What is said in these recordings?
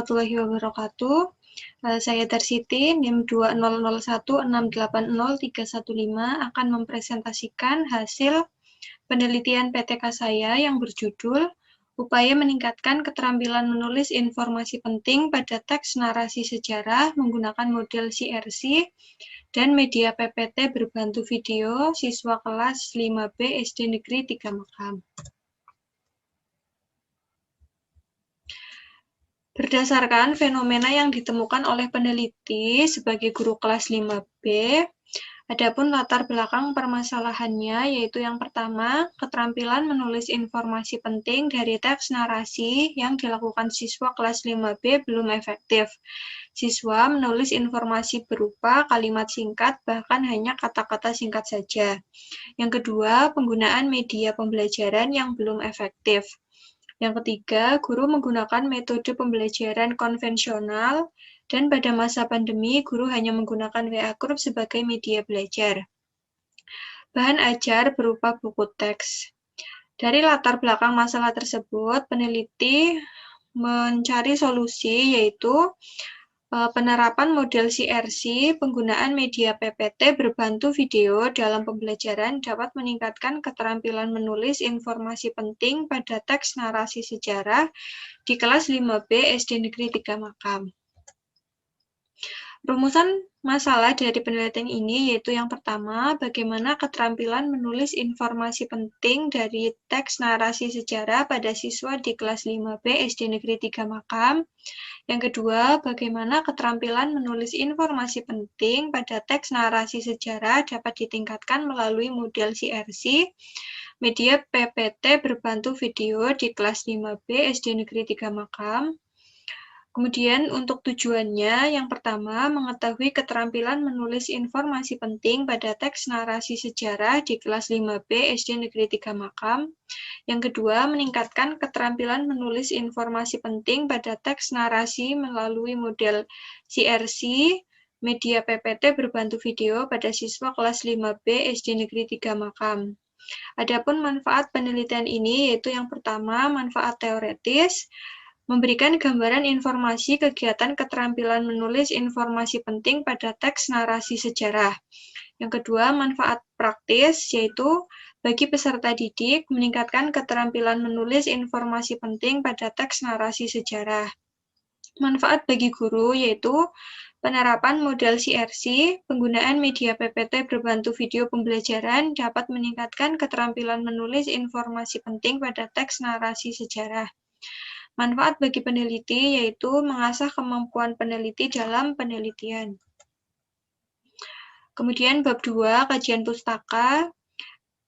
warahmatullahi wabarakatuh. Saya Darsiti, NIM 2001680315 akan mempresentasikan hasil penelitian PTK saya yang berjudul Upaya Meningkatkan Keterampilan Menulis Informasi Penting pada Teks Narasi Sejarah menggunakan model CRC dan media PPT berbantu video siswa kelas 5B SD Negeri 3 Makam. Berdasarkan fenomena yang ditemukan oleh peneliti sebagai guru kelas 5B, adapun latar belakang permasalahannya yaitu yang pertama, keterampilan menulis informasi penting dari teks narasi yang dilakukan siswa kelas 5B belum efektif. Siswa menulis informasi berupa kalimat singkat, bahkan hanya kata-kata singkat saja. Yang kedua, penggunaan media pembelajaran yang belum efektif. Yang ketiga, guru menggunakan metode pembelajaran konvensional dan pada masa pandemi, guru hanya menggunakan WA Group sebagai media belajar. Bahan ajar berupa buku teks. Dari latar belakang masalah tersebut, peneliti mencari solusi yaitu penerapan model CRC, penggunaan media PPT berbantu video dalam pembelajaran dapat meningkatkan keterampilan menulis informasi penting pada teks narasi sejarah di kelas 5B SD Negeri 3 Makam. Rumusan masalah dari penelitian ini yaitu yang pertama, bagaimana keterampilan menulis informasi penting dari teks narasi sejarah pada siswa di kelas 5B SD Negeri 3 Makam. Yang kedua, bagaimana keterampilan menulis informasi penting pada teks narasi sejarah dapat ditingkatkan melalui model CRC, media PPT berbantu video di kelas 5B SD Negeri 3 Makam. Kemudian untuk tujuannya, yang pertama, mengetahui keterampilan menulis informasi penting pada teks narasi sejarah di kelas 5B SD Negeri 3 Makam. Yang kedua, meningkatkan keterampilan menulis informasi penting pada teks narasi melalui model CRC, media PPT berbantu video pada siswa kelas 5B SD Negeri 3 Makam. Adapun manfaat penelitian ini yaitu yang pertama, manfaat teoretis, memberikan gambaran informasi kegiatan keterampilan menulis informasi penting pada teks narasi sejarah. Yang kedua, manfaat praktis, yaitu bagi peserta didik meningkatkan keterampilan menulis informasi penting pada teks narasi sejarah. Manfaat bagi guru, yaitu penerapan model CRC, penggunaan media PPT berbantu video pembelajaran dapat meningkatkan keterampilan menulis informasi penting pada teks narasi sejarah. Manfaat bagi peneliti yaitu mengasah kemampuan peneliti dalam penelitian. Kemudian bab 2, kajian pustaka.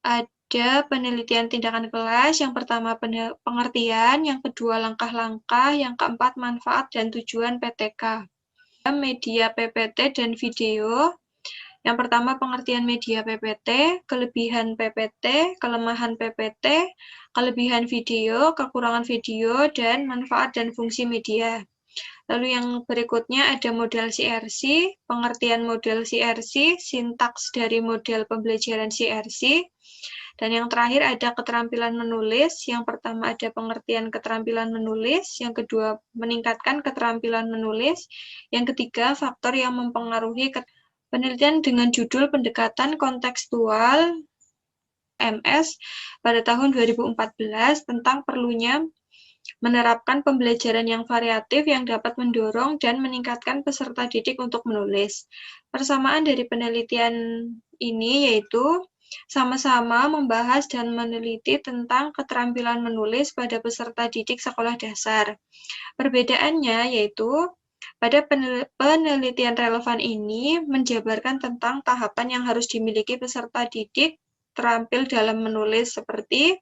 Ada penelitian tindakan kelas, yang pertama pengertian, yang kedua langkah-langkah, yang keempat manfaat dan tujuan PTK. Media PPT dan video. Yang pertama pengertian media PPT, kelebihan PPT, kelemahan PPT, kelebihan video, kekurangan video, dan manfaat dan fungsi media. Lalu yang berikutnya ada model CRC, pengertian model CRC, sintaks dari model pembelajaran CRC, dan yang terakhir ada keterampilan menulis. Yang pertama ada pengertian keterampilan menulis, yang kedua meningkatkan keterampilan menulis, yang ketiga faktor yang mempengaruhi penelitian dengan judul pendekatan kontekstual MS pada tahun 2014 tentang perlunya menerapkan pembelajaran yang variatif yang dapat mendorong dan meningkatkan peserta didik untuk menulis. Persamaan dari penelitian ini yaitu sama-sama membahas dan meneliti tentang keterampilan menulis pada peserta didik sekolah dasar. Perbedaannya yaitu pada penelitian relevan ini menjabarkan tentang tahapan yang harus dimiliki peserta didik terampil dalam menulis seperti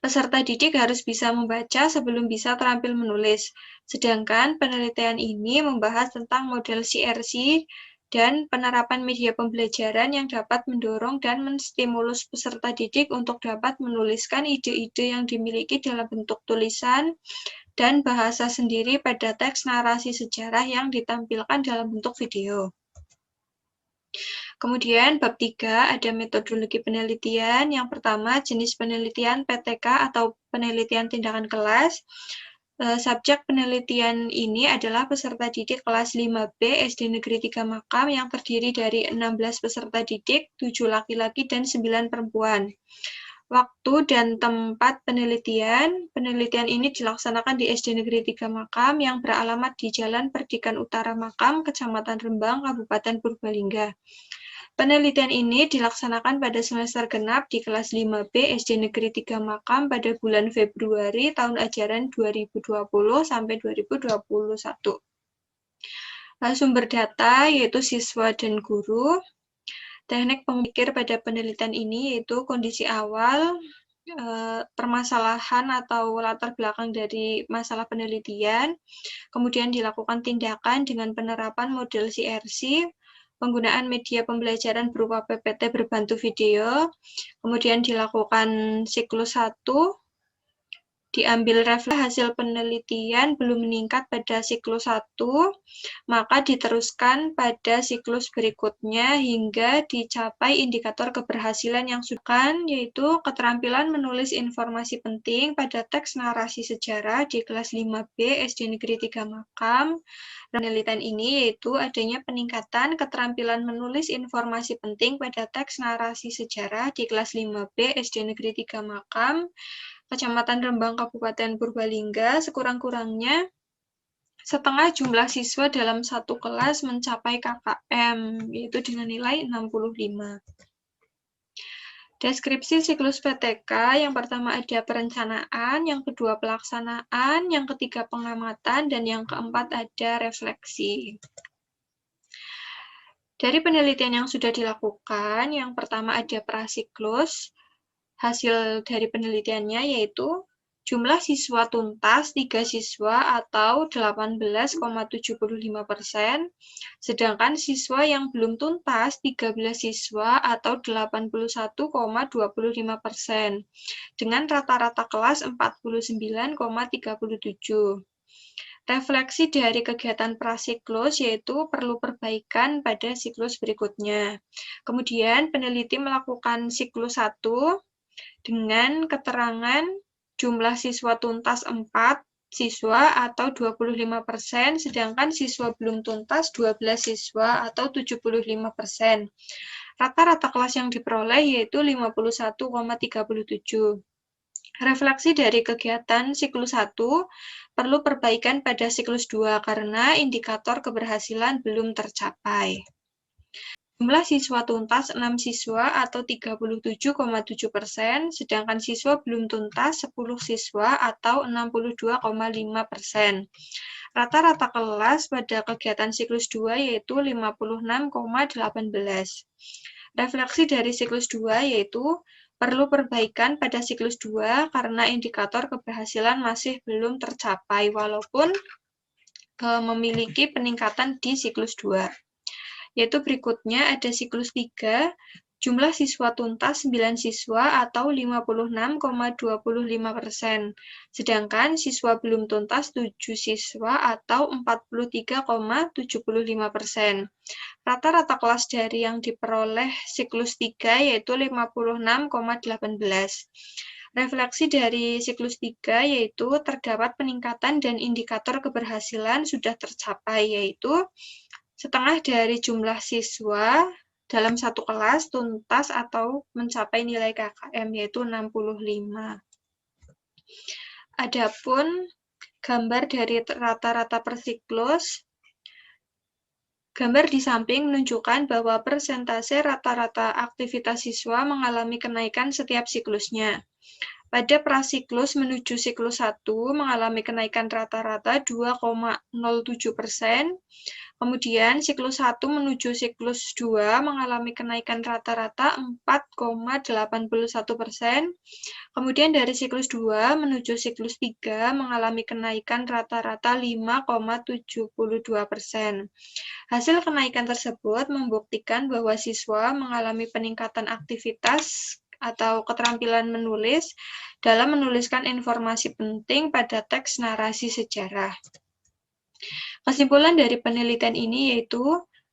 peserta didik harus bisa membaca sebelum bisa terampil menulis. Sedangkan penelitian ini membahas tentang model CRC dan penerapan media pembelajaran yang dapat mendorong dan menstimulus peserta didik untuk dapat menuliskan ide-ide yang dimiliki dalam bentuk tulisan dan bahasa sendiri pada teks narasi sejarah yang ditampilkan dalam bentuk video. Kemudian bab 3 ada metodologi penelitian. Yang pertama jenis penelitian PTK atau penelitian tindakan kelas. Subjek penelitian ini adalah peserta didik kelas 5B SD Negeri 3 Makam yang terdiri dari 16 peserta didik, 7 laki-laki dan 9 perempuan. Waktu dan tempat penelitian ini dilaksanakan di SD Negeri 3 Makam yang beralamat di Jalan Perdikan Utara Makam, Kecamatan Rembang, Kabupaten Purbalingga. Penelitian ini dilaksanakan pada semester genap di kelas 5B SD Negeri 3 Makam pada bulan Februari tahun ajaran 2020 sampai 2021. Sumber data yaitu siswa dan guru. Teknik pemikir pada penelitian ini yaitu kondisi awal, permasalahan atau latar belakang dari masalah penelitian, kemudian dilakukan tindakan dengan penerapan model CRC, penggunaan media pembelajaran berupa PPT berbantu video, kemudian dilakukan siklus 1, diambil refleksi hasil penelitian belum meningkat pada siklus 1, maka diteruskan pada siklus berikutnya hingga dicapai indikator keberhasilan yang sudah, yaitu keterampilan menulis informasi penting pada teks narasi sejarah di kelas 5B SD Negeri 3 Makam. Penelitian ini yaitu adanya peningkatan keterampilan menulis informasi penting pada teks narasi sejarah di kelas 5B SD Negeri 3 Makam, Kecamatan Rembang, Kabupaten Purbalingga, sekurang-kurangnya setengah jumlah siswa dalam satu kelas mencapai KKM, yaitu dengan nilai 65. Deskripsi siklus PTK, yang pertama ada perencanaan, yang kedua pelaksanaan, yang ketiga pengamatan, dan yang keempat ada refleksi. Dari penelitian yang sudah dilakukan, yang pertama ada prasiklus. Hasil dari penelitiannya yaitu jumlah siswa tuntas 3 siswa atau 18,75%, sedangkan siswa yang belum tuntas 13 siswa atau 81,25%, dengan rata-rata kelas 49,37. Refleksi dari kegiatan prasiklus yaitu perlu perbaikan pada siklus berikutnya. Kemudian peneliti melakukan siklus 1 dengan keterangan jumlah siswa tuntas 4 siswa atau 25%, sedangkan siswa belum tuntas 12 siswa atau 75%. Rata-rata kelas yang diperoleh yaitu 51,37. Refleksi dari kegiatan siklus 1 perlu perbaikan pada siklus 2 karena indikator keberhasilan belum tercapai. Jumlah siswa tuntas 6 siswa atau 37,7%, sedangkan siswa belum tuntas 10 siswa atau 62,5%. Rata-rata kelas pada kegiatan siklus 2 yaitu 56,18. Refleksi dari siklus 2 yaitu perlu perbaikan pada siklus 2 karena indikator keberhasilan masih belum tercapai walaupun memiliki peningkatan di siklus 2. Yaitu berikutnya ada siklus 3, jumlah siswa tuntas 9 siswa atau 56,25%, sedangkan siswa belum tuntas 7 siswa atau 43,75%. Rata-rata kelas dari yang diperoleh siklus 3 yaitu 56,18. Refleksi dari siklus 3 yaitu terdapat peningkatan dan indikator keberhasilan sudah tercapai, yaitu setengah dari jumlah siswa dalam satu kelas tuntas atau mencapai nilai KKM yaitu 65. Adapun gambar dari rata-rata per siklus, gambar di samping menunjukkan bahwa persentase rata-rata aktivitas siswa mengalami kenaikan setiap siklusnya. Pada prasiklus menuju siklus 1 mengalami kenaikan rata-rata 2,07%, kemudian siklus 1 menuju siklus 2 mengalami kenaikan rata-rata 4,81%, kemudian dari siklus 2 menuju siklus 3 mengalami kenaikan rata-rata 5,72%. Hasil kenaikan tersebut membuktikan bahwa siswa mengalami peningkatan aktivitas atau keterampilan menulis dalam menuliskan informasi penting pada teks narasi sejarah. Kesimpulan dari penelitian ini yaitu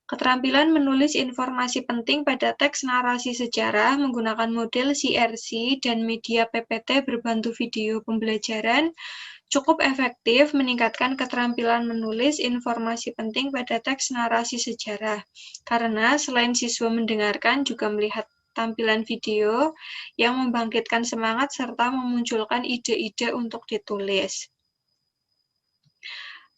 keterampilan menulis informasi penting pada teks narasi sejarah menggunakan model CRC dan media PPT berbantu video pembelajaran cukup efektif meningkatkan keterampilan menulis informasi penting pada teks narasi sejarah, karena selain siswa mendengarkan juga melihat tampilan video yang membangkitkan semangat serta memunculkan ide-ide untuk ditulis.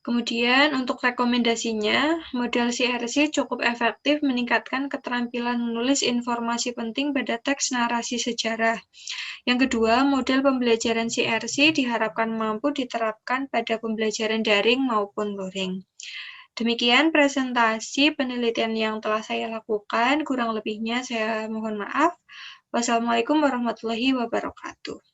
Kemudian untuk rekomendasinya, model CRC cukup efektif meningkatkan keterampilan menulis informasi penting pada teks narasi sejarah. Yang kedua, model pembelajaran CRC diharapkan mampu diterapkan pada pembelajaran daring maupun luring. Demikian presentasi penelitian yang telah saya lakukan, kurang lebihnya saya mohon maaf. Wassalamualaikum warahmatullahi wabarakatuh.